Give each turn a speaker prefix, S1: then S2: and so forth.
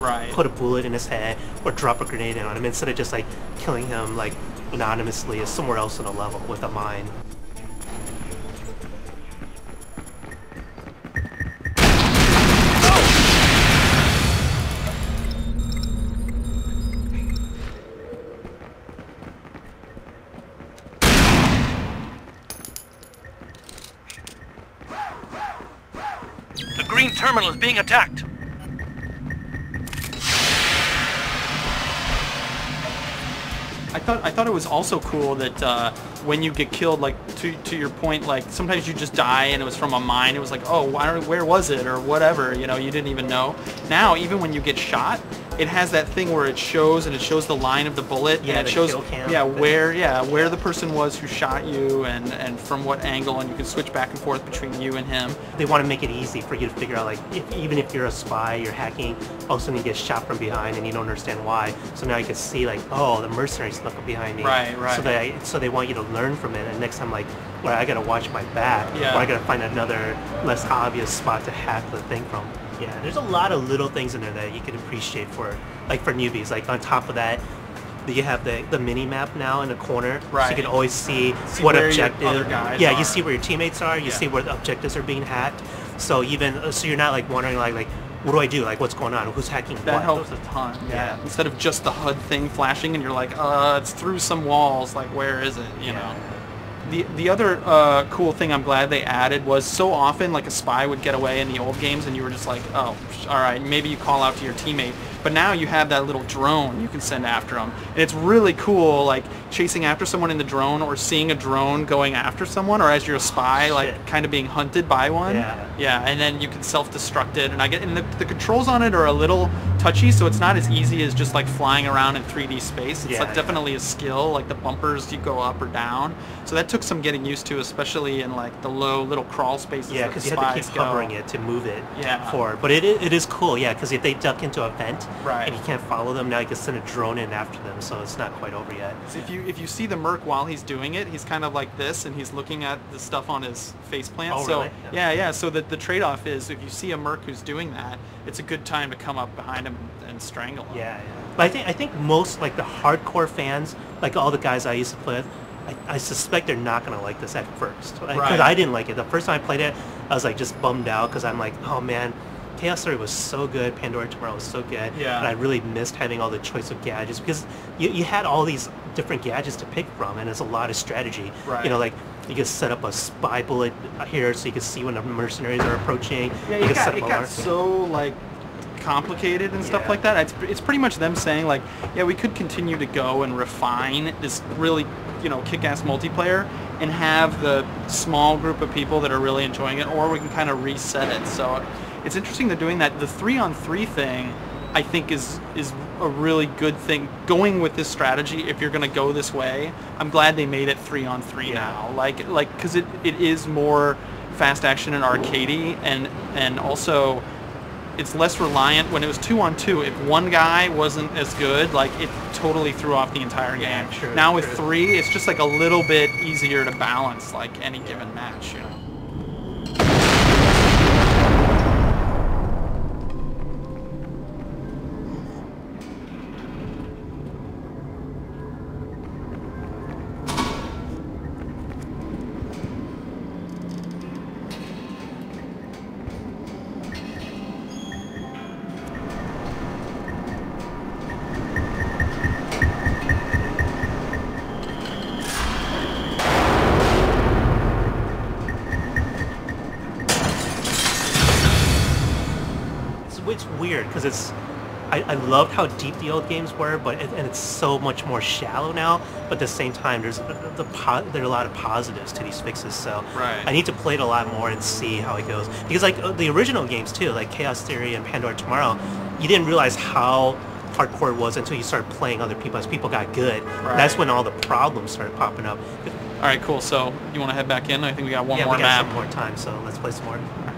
S1: Right.
S2: put a bullet in his head or drop a grenade on him instead of just like killing him like anonymously somewhere else in a level with a mine.
S3: The green terminal is being attacked.
S1: I thought it was also cool that when you get killed, like to your point, like sometimes you just die and it was from a mine. It was like, oh, where was it or whatever, you know, you didn't even know. Now, even when you get shot, it has that thing where it shows the line of the bullet,
S2: Yeah,
S1: and it
S2: the
S1: shows
S2: kill cam
S1: where the person was who shot you and from what angle, and you can switch back and forth between you and him.
S2: They want to make it easy for you to figure out, like, even if you're a spy, you're hacking, all of a sudden you get shot from behind and you don't understand why. So now you can see, like, oh, the mercenary snuck up behind me.
S1: Right.
S2: So they want you to learn from it, and next time, like, well, I gotta watch my back,
S1: Yeah.
S2: or I gotta find another less obvious spot to hack the thing from. Yeah, there's a lot of little things in there that you can appreciate for newbies. Like, on top of that, you have the mini map now in the corner,
S1: Right.
S2: so you can always see what
S1: where your
S2: objective.
S1: other guys
S2: yeah,
S1: are.
S2: you see where your teammates are. You
S1: Yeah.
S2: see where the objectives are being hacked. So you're not like wondering like what do I do? Like, what's going on? Who's hacking what?
S1: That helps a ton. Yeah. Instead of just the HUD thing flashing and you're like, it's through some walls. Like, where is it? You know. The other cool thing I'm glad they added was so often like a spy would get away in the old games and you were just like, oh, all right, maybe you call out to your teammate. But now you have that little drone you can send after them. And it's really cool, like chasing after someone in the drone or seeing a drone going after someone, or as you're a spy, like kind of being hunted by one. Yeah, and then you can self-destruct it. And the controls on it are a little touchy, so it's not as easy as just like flying around in 3D space. It's like definitely a skill, like the bumpers, you go up or down. So that took some getting used to, especially in like the low little crawl spaces.
S2: Yeah, because you have to keep hovering it to move it forward. But it is cool, yeah, because if they duck into a vent and you can't follow them, now you can send a drone in after them, so it's not quite over yet.
S1: So if you see the merc while he's doing it, he's kind of like this, and he's looking at the stuff on his faceplant.
S2: Oh,
S1: so
S2: really?
S1: yeah. So the trade-off is if you see a merc who's doing that, it's a good time to come up behind him and strangle him.
S2: Yeah. But I think most like the hardcore fans, like all the guys I used to play with, I suspect they're not going to like this at first. Because I didn't like it. The first time I played it, I was like just bummed out because I'm like, oh man, Chaos Theory was so good, Pandora Tomorrow was so good, and I really missed having all the choice of gadgets because you had all these different gadgets to pick from, and it's a lot of strategy. You know, like you could set up a spy bullet here so you can see when the mercenaries are approaching.
S1: Yeah, it got so like complicated and stuff like that. It's pretty much them saying like, yeah, we could continue to go and refine this really, you know, kick-ass multiplayer and have the small group of people that are really enjoying it, or we can kind of reset it. So it's interesting they're doing that. The 3-on-3 thing, I think, is a really good thing. Going with this strategy, if you're going to go this way, I'm glad they made it 3-on-3 now. Like because it is more fast action and arcadey, and also it's less reliant. When it was 2-on-2, if one guy wasn't as good, like it totally threw off the entire game. Now with 3, it's just like a little bit easier to balance like any given match, you know.
S2: It's weird because I loved how deep the old games were, and it's so much more shallow now. But at the same time, there are a lot of positives to these fixes. So I need to play it a lot more and see how it goes. Because like the original games too, like Chaos Theory and Pandora Tomorrow, you didn't realize how hardcore it was until you started playing other people. As people got good, that's when all the problems started popping up.
S1: All right, cool. So you want to head back in? I think we got one more map.
S2: Yeah, we got some more time, so let's play some more. Cool.